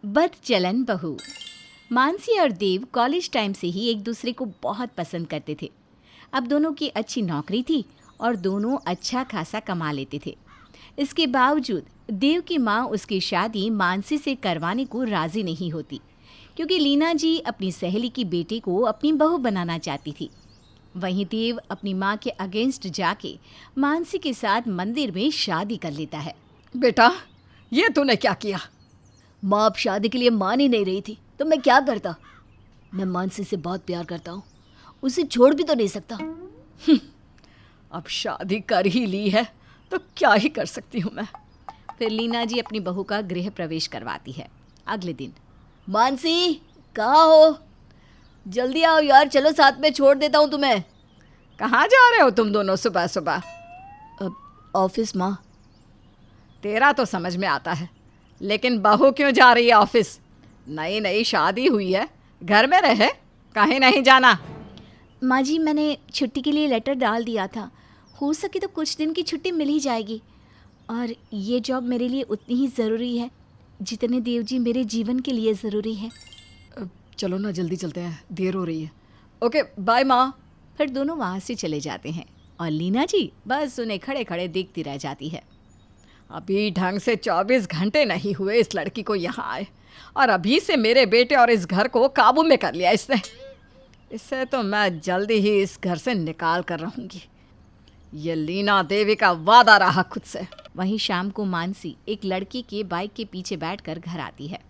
बदचलन बहू। मानसी और देव college time से ही एक दूसरे को बहुत पसंद करते थे। अब दोनों की अच्छी नौकरी थी और दोनों अच्छा खासा कमा लेते थे। इसके बावजूद देव की माँ उसकी शादी मानसी से करवाने को राजी नहीं होती, क्योंकि लीना जी अपनी सहेली की बेटी को अपनी बहू बनाना चाहती थी। वहीं देव अपनी माँ के अगेंस्ट जाके मानसी के साथ मंदिर में शादी कर लेता है। बेटा, ये तूने क्या किया? माँ अब शादी के लिए मान ही नहीं रही थी तो मैं क्या करता। मैं मानसी से बहुत प्यार करता हूँ, उसे छोड़ भी तो नहीं सकता। अब शादी कर ही ली है तो क्या ही कर सकती हूँ मैं। फिर लीना जी अपनी बहू का गृह प्रवेश करवाती है। अगले दिन मानसी, कहाँ हो? जल्दी आओ यार, चलो साथ में छोड़ देता हूँ तुम्हें। कहाँ जा रहे हो तुम दोनों सुबह सुबह? ऑफिस माँ। तेरा तो समझ में आता है, लेकिन बहू क्यों जा रही है ऑफिस? नई नई शादी हुई है, घर में रहे, कहीं नहीं जाना। माँ जी, मैंने छुट्टी के लिए लेटर डाल दिया था। हो सके तो कुछ दिन की छुट्टी मिल ही जाएगी, और ये जॉब मेरे लिए उतनी ही ज़रूरी है जितने देव जी मेरे जीवन के लिए ज़रूरी है। चलो ना, जल्दी चलते हैं, देर हो रही है। ओके, बाय माँ। फिर दोनों वहाँ से चले जाते हैं और लीना जी बस उन्हें खड़े खड़े देखती रह जाती है। अभी ढंग से 24 घंटे नहीं हुए इस लड़की को यहाँ आए, और अभी से मेरे बेटे और इस घर को काबू में कर लिया इसने। इससे तो मैं जल्दी ही इस घर से निकाल कर रहूँगी। ये लीना देवी का वादा रहा खुद से। वहीं शाम को मानसी एक लड़की के बाइक के पीछे बैठकर घर आती है।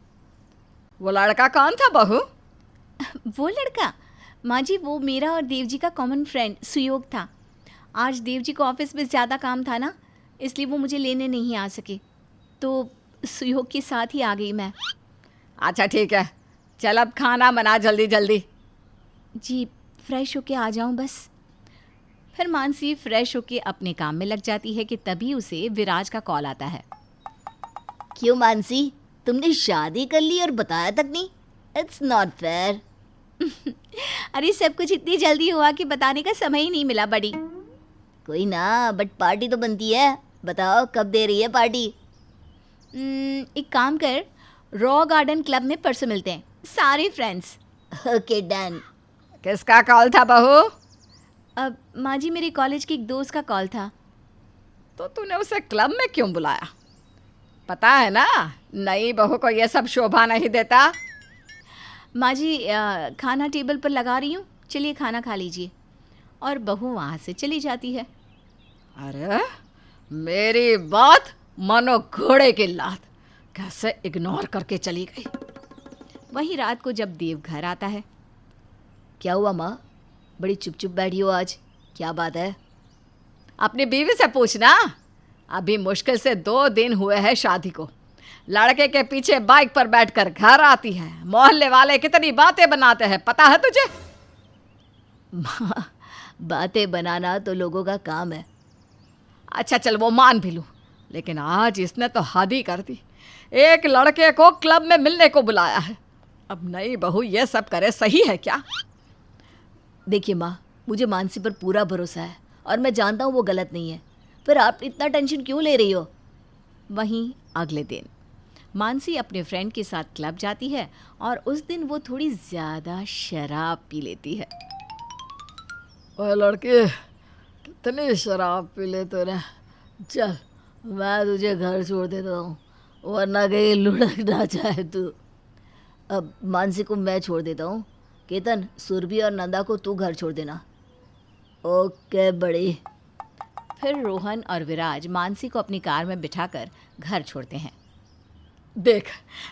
वो लड़का कौन था बहू? वो लड़का? माँ जी, वो मेरा और देव जी का कॉमन फ्रेंड सुयोग था। आज देव जी को ऑफिस में ज़्यादा काम था ना, इसलिए वो मुझे लेने नहीं आ सके, तो सुयोग के साथ ही आ गई मैं। अच्छा ठीक है, चल अब खाना बना जल्दी जल्दी। जी, फ्रेश होके आ जाऊं बस। फिर मानसी फ्रेश होके अपने काम में लग जाती है कि तभी उसे विराज का कॉल आता है। क्यों मानसी, तुमने शादी कर ली और बताया तक नहीं? It's not fair. अरे सब कुछ इतनी जल्दी हुआ कि बताने का समय ही नहीं मिला बड़ी। कोई ना, बट पार्टी तो बनती है। बताओ कब दे रही है पार्टी? एक काम कर, रॉ गार्डन क्लब में परसों मिलते हैं, सारे फ्रेंड्स। Okay done. किसका कॉल था बहू? अब माँ जी, मेरे कॉलेज के एक दोस्त का कॉल था। तो तूने उसे क्लब में क्यों बुलाया? पता है ना, नई बहू को ये सब शोभा नहीं देता। माँ जी, खाना टेबल पर लगा रही हूँ, चलिए खाना खा लीजिए। और बहू वहाँ से चली जाती है। अरे मेरी बात मानो घोड़े की लात, कैसे इग्नोर करके चली गई। वही रात को जब देव घर आता है। क्या हुआ माँ, बड़ी चुप चुप बैठी हो आज, क्या बात है? अपनी बीवी से पूछना। अभी मुश्किल से 2 दिन हुए हैं शादी को, लड़के के पीछे बाइक पर बैठकर घर आती है। मोहल्ले वाले कितनी बातें बनाते हैं, पता है तुझे? माँ, बातें बनाना तो लोगों का काम है। अच्छा चल, वो मान भी लूं, लेकिन आज इसने तो हद ही कर दी। एक लड़के को क्लब में मिलने को बुलाया है। अब नई बहू ये सब करे, सही है क्या? देखिए माँ, मुझे मानसी पर पूरा भरोसा है और मैं जानता हूँ वो गलत नहीं है, पर आप इतना टेंशन क्यों ले रही हो? वहीं अगले दिन मानसी अपने फ्रेंड के साथ क्लब जाती है और उस दिन वो थोड़ी ज़्यादा शराब पी लेती है। ओए लड़के, कितनी शराब पी ले तूने। चल, मैं तुझे घर छोड़ देता हूँ, वरना कहीं लुढ़क ना जाए तू। अब मानसी को मैं छोड़ देता हूँ। केतन, सुरभि और नंदा को तू घर छोड़ देना। ओके बड़ी। फिर रोहन और विराज मानसी को अपनी कार में बिठाकर घर छोड़ते हैं। देख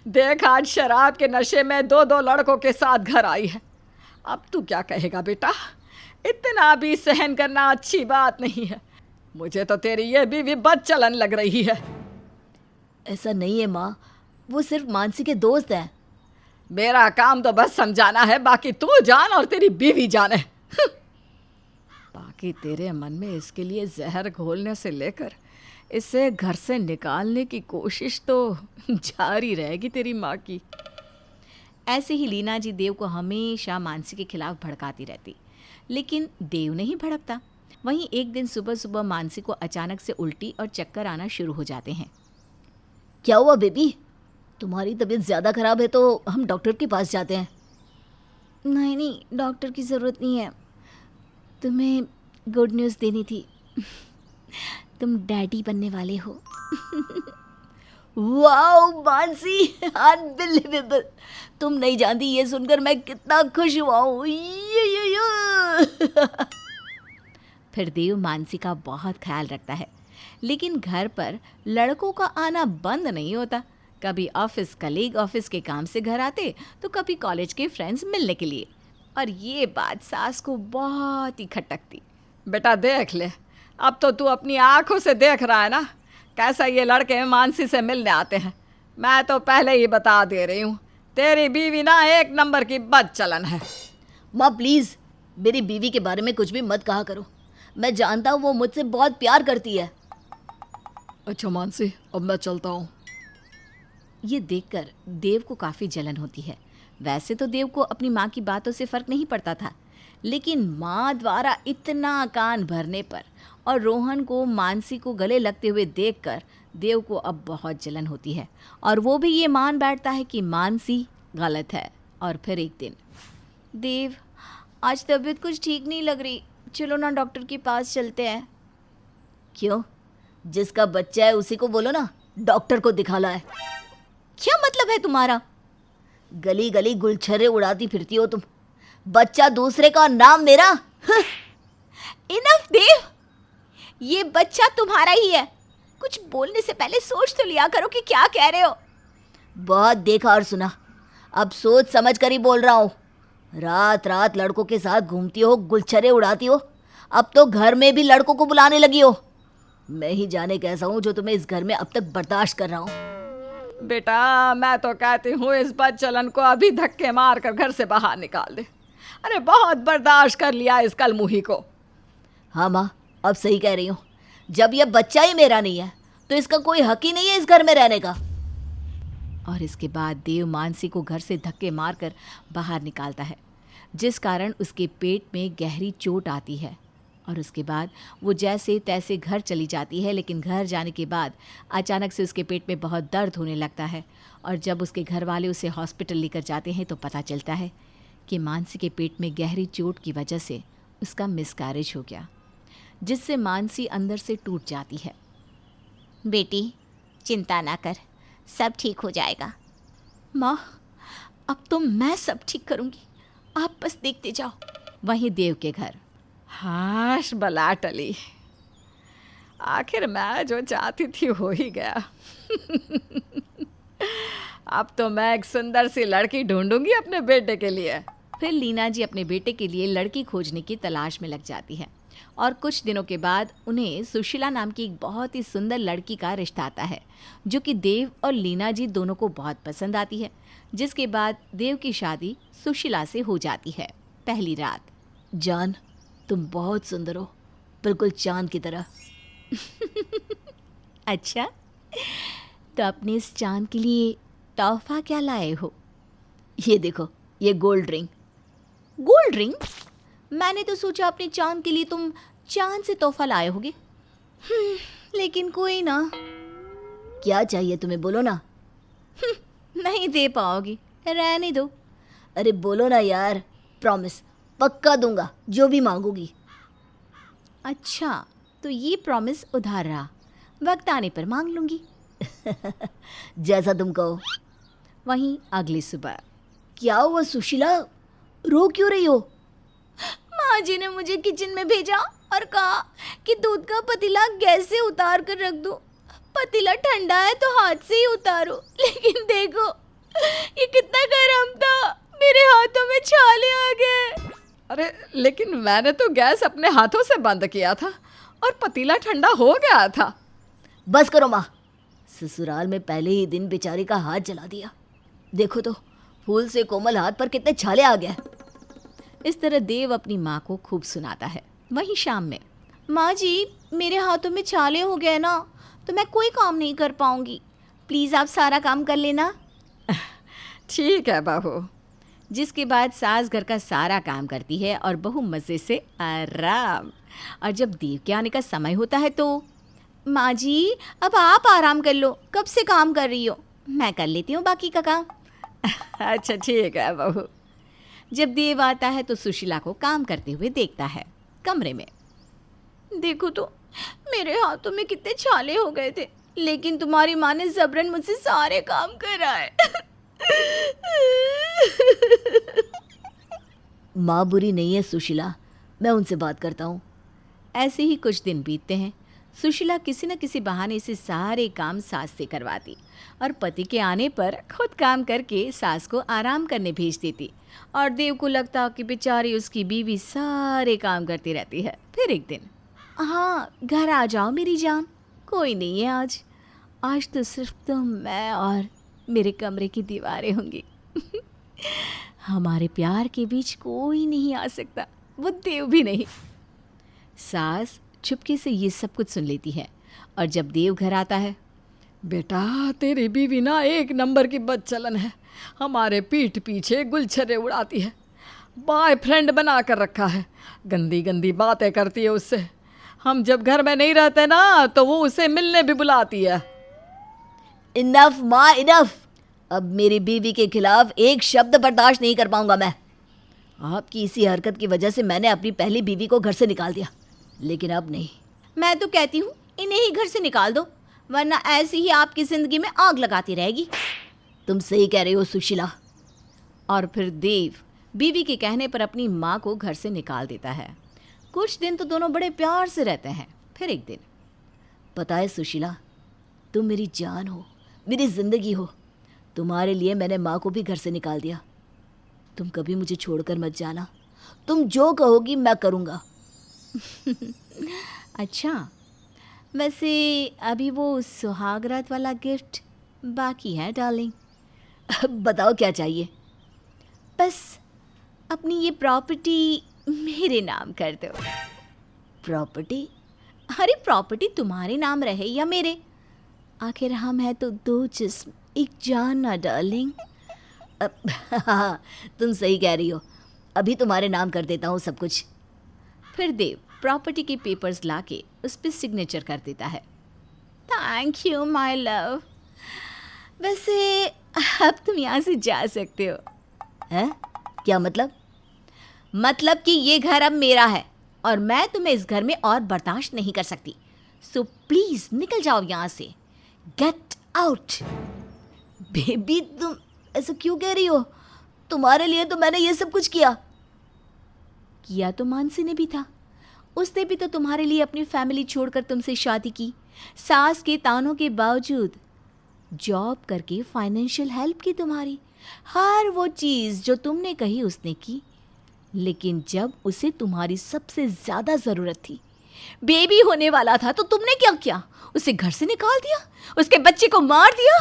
देख, आज शराब के नशे में 2 लड़कों के साथ घर आई है। अब तू क्या कहेगा बेटा? इतना भी सहन करना अच्छी बात नहीं है। मुझे तो तेरी ये बीवी बदचलन लग रही है। ऐसा नहीं है माँ, वो सिर्फ मानसी के दोस्त हैं। मेरा काम तो बस समझाना है, बाकी तू जान और तेरी बीवी जाने। बाकी तेरे मन में इसके लिए जहर घोलने से लेकर इसे घर से निकालने की कोशिश तो जारी रहेगी तेरी माँ की। ऐसे ही लीना जी देव को हमेशा मानसी के खिलाफ भड़काती रहती, लेकिन देव नहीं भड़कता। वहीं एक दिन सुबह सुबह मानसी को अचानक से उल्टी और चक्कर आना शुरू हो जाते हैं। क्या हुआ बेबी? तुम्हारी तबीयत ज़्यादा खराब है तो हम डॉक्टर के पास जाते हैं। नहीं नहीं, डॉक्टर की ज़रूरत नहीं है। तुम्हें गुड न्यूज़ देनी थी। तुम डैडी बनने वाले हो। Wow Mansi, unbelievable. तुम नहीं जानती ये सुनकर मैं कितना खुश हुआ हूँ। फिर देव मानसी का बहुत ख्याल रखता है, लेकिन घर पर लड़कों का आना बंद नहीं होता। कभी ऑफिस कलीग ऑफिस के काम से घर आते, तो कभी कॉलेज के फ्रेंड्स मिलने के लिए। और ये बात सास को बहुत ही खटकती। बेटा देख ले, अब तो तू अपनी आंखों से देख रहा है ना कैसा ये लड़के मानसी से मिलने आते हैं। मैं तो पहले ही बता दे रही हूँ, तेरी बीवी ना एक नंबर की बदचलन है। माँ प्लीज़ मेरी बीवी के बारे में कुछ भी मत कहा करो। मैं जानता हूँ वो मुझसे बहुत प्यार करती है। अच्छा मानसी, अब मैं चलता हूँ। ये देखकर देव को काफ़ी जलन होती है। वैसे तो देव को अपनी माँ की बातों से फ़र्क नहीं पड़ता था, लेकिन माँ द्वारा इतना कान भरने पर और रोहन को मानसी को गले लगते हुए देखकर देव को अब बहुत जलन होती है, और वो भी ये मान बैठता है कि मानसी गलत है। और फिर एक दिन, देव आज तबीयत कुछ ठीक नहीं लग रही, चलो ना डॉक्टर के पास चलते हैं। क्यों? जिसका बच्चा है उसी को बोलो ना डॉक्टर को दिखा लाए। क्या मतलब है तुम्हारा? गली गली गुलछर्रे उड़ाती फिरती हो तुम। बच्चा दूसरे का, नाम मेरा। इनफ देव, ये बच्चा तुम्हारा ही है। कुछ बोलने से पहले सोच तो लिया करो कि क्या कह रहे हो। बहुत देखा और सुना, अब सोच समझ कर ही बोल रहा हूँ। रात रात लड़कों के साथ घूमती हो, गुलछर्रे उड़ाती हो, अब तो घर में भी लड़कों को बुलाने लगी हो। मैं ही जाने कैसा हूँ जो तुम्हें इस घर में अब तक बर्दाश्त कर रहा हूँ। बेटा मैं तो कहती हूँ इस बदचलन को अभी धक्के मार कर घर से बाहर निकाल दे। अरे बहुत बर्दाश्त कर लिया इस कलमुही को। हाँ माँ, अब सही कह रही हूँ। जब यह बच्चा ही मेरा नहीं है तो इसका कोई हक ही नहीं है इस घर में रहने का। और इसके बाद देव मानसी को घर से धक्के मारकर बाहर निकालता है, जिस कारण उसके पेट में गहरी चोट आती है। और उसके बाद वो जैसे तैसे घर चली जाती है, लेकिन घर जाने के बाद अचानक से उसके पेट में बहुत दर्द होने लगता है। और जब उसके घर वाले उसे हॉस्पिटल लेकर जाते हैं तो पता चलता है कि मानसी के पेट में गहरी चोट की वजह से उसका मिसकैरेज हो गया, जिससे मानसी अंदर से टूट जाती है। बेटी चिंता ना कर, सब ठीक हो जाएगा। माँ अब तो मैं सब ठीक करूँगी, आप बस देखते जाओ। वहीं देव के घर। हाश बला टली, आखिर मैं जो चाहती थी हो ही गया। अब तो मैं एक सुंदर सी लड़की ढूंढूंगी अपने बेटे के लिए। फिर लीना जी अपने बेटे के लिए लड़की खोजने की तलाश में लग जाती है, और कुछ दिनों के बाद उन्हें सुशीला नाम की एक बहुत ही सुंदर लड़की का रिश्ता आता है, जो कि देव और लीना जी दोनों को बहुत पसंद आती है। जिसके बाद देव की शादी सुशीला से हो जाती है। पहली रात। जान, तुम बहुत सुंदर हो, बिल्कुल चांद की तरह। अच्छा, तो अपने इस चांद के लिए तोहफा क्या लाए हो? ये देखो, ये गोल्ड रिंग। Gold ring? मैंने तो सोचा अपने चांद के लिए तुम चांद से तोहफा लाए होगे। लेकिन कोई ना। क्या चाहिए तुम्हें, बोलो ना। नहीं दे पाओगी, रहने दो। अरे बोलो ना यार, प्रॉमिस, पक्का दूंगा जो भी मांगोगी। अच्छा, तो ये प्रॉमिस उधार रहा, वक्त आने पर मांग लूंगी। जैसा तुम कहो। वहीं अगली सुबह। क्या हुआ सुशीला, रो क्यों रही हो? माँ जी ने मुझे किचन में भेजा और कहा कि दूध का पतीला गैस से उतार कर रख दो। पतीला ठंडा है तो हाथ से ही उतारो, लेकिन देखो ये कितना गर्म था, मेरे हाथों में छाले आ गए। अरे लेकिन मैंने तो गैस अपने हाथों से बंद किया था और पतीला ठंडा हो गया था। बस करो माँ, ससुराल में पहले ही दिन बेचारी का हाथ जला दिया। देखो तो फूल से कोमल हाथ पर कितने छाले आ गए। इस तरह देव अपनी माँ को खूब सुनाता है। वहीं शाम में। माँ जी, मेरे हाथों में छाले हो गए ना, तो मैं कोई काम नहीं कर पाऊंगी, प्लीज़ आप सारा काम कर लेना। ठीक है बहू। जिसके बाद सास घर का सारा काम करती है और बहू मज़े से आराम। और जब देव के आने का समय होता है तो माँ जी अब आप आराम कर लो, कब से काम कर रही हो। मैं कर लेती हूँ बाकी का काम। अच्छा ठीक है बहू। जब देव आता है तो सुशीला को काम करते हुए देखता है। कमरे में, देखो तो मेरे हाथों में कितने छाले हो गए थे, लेकिन तुम्हारी माँ ने जबरन मुझसे सारे काम कराए। माँ बुरी नहीं है सुशीला, मैं उनसे बात करता हूँ। ऐसे ही कुछ दिन बीतते हैं। सुशीला किसी न किसी बहाने से सारे काम सास से करवाती और पति के आने पर खुद काम करके सास को आराम करने भेज देती। और देव को लगता कि बेचारी उसकी बीवी सारे काम करती रहती है। फिर एक दिन, हाँ घर आ जाओ मेरी जान, कोई नहीं है आज तो सिर्फ तुम, मैं और मेरे कमरे की दीवारें होंगी। हमारे प्यार के बीच कोई नहीं आ सकता, वो देव भी नहीं। सास चुपके से ये सब कुछ सुन लेती है और जब देव घर आता है, बेटा तेरी बीवी ना एक नंबर की बदचलन है, हमारे पीठ पीछे गुलछर्रे उड़ाती है, बॉयफ्रेंड बना कर रखा है, गंदी गंदी बातें करती है उससे। हम जब घर में नहीं रहते ना तो वो उसे मिलने भी बुलाती है। इनफ माँ इनफ, अब मेरी बीवी के खिलाफ एक शब्द बर्दाश्त नहीं कर पाऊंगा मैं। आपकी इसी हरकत की वजह से मैंने अपनी पहली बीवी को घर से निकाल दिया, लेकिन अब नहीं। मैं तो कहती हूँ इन्हें ही घर से निकाल दो, वरना ऐसी ही आपकी जिंदगी में आग लगाती रहेगी। तुम सही कह रही हो सुशीला। और फिर देव बीवी के कहने पर अपनी माँ को घर से निकाल देता है। कुछ दिन तो दोनों बड़े प्यार से रहते हैं। फिर एक दिन, पता है सुशीला, तुम मेरी जान हो, मेरी जिंदगी हो। तुम्हारे लिए मैंने माँ को भी घर से निकाल दिया। तुम कभी मुझे छोड़कर मत जाना, तुम जो कहोगी मैं करूँगा। अच्छा वैसे अभी वो सुहागरात वाला गिफ्ट बाकी है डार्लिंग। बताओ क्या चाहिए। बस अपनी ये प्रॉपर्टी मेरे नाम कर दो। प्रॉपर्टी? अरे प्रॉपर्टी तुम्हारे नाम रहे या मेरे, आखिर हम हैं तो दो जिस्म एक जान ना डार्लिंग। हाँ, तुम सही कह रही हो, अभी तुम्हारे नाम कर देता हूँ सब कुछ। फिर देव प्रॉपर्टी के पेपर्स लाके उस पर सिग्नेचर कर देता है। Thank you my love. वैसे अब तुम यहाँ से जा सकते हो। हैं? क्या मतलब? मतलब कि ये घर अब मेरा है और मैं तुम्हें इस घर में और बर्दाश्त नहीं कर सकती। सो प्लीज निकल जाओ यहाँ से, गेट आउट। बेबी तुम ऐसा क्यों कह रही हो? तुम्हारे लिए तो मैंने ये सब कुछ किया। किया तो मानसी ने भी था, उसने भी तो तुम्हारे लिए अपनी फैमिली छोड़कर तुमसे शादी की, सास के तानों के बावजूद जॉब करके फाइनेंशियल हेल्प की तुम्हारी। हर वो चीज़ जो तुमने कही उसने की, लेकिन जब उसे तुम्हारी सबसे ज़्यादा ज़रूरत थी, बेबी होने वाला था, तो तुमने क्या किया? उसे घर से निकाल दिया, उसके बच्चे को मार दिया।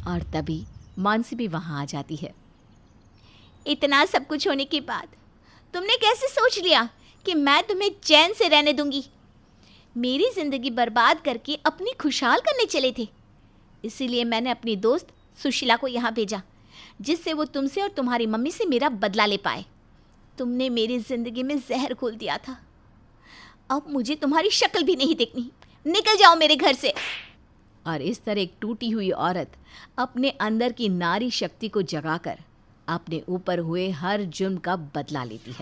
और तभी मानसी भी वहाँ आ जाती है। इतना सब कुछ होने के बाद तुमने कैसे सोच लिया कि मैं तुम्हें चैन से रहने दूंगी? मेरी ज़िंदगी बर्बाद करके अपनी खुशहाल करने चले थे, इसीलिए मैंने अपनी दोस्त सुशीला को यहाँ भेजा, जिससे वो तुमसे और तुम्हारी मम्मी से मेरा बदला ले पाए। तुमने मेरी ज़िंदगी में जहर घोल दिया था। अब मुझे तुम्हारी शक्ल भी नहीं देखनी, निकल जाओ मेरे घर से। और इस तरह एक टूटी हुई औरत अपने अंदर की नारी शक्ति को जगाकर अपने ऊपर हुए हर जुर्म का बदला लेती है।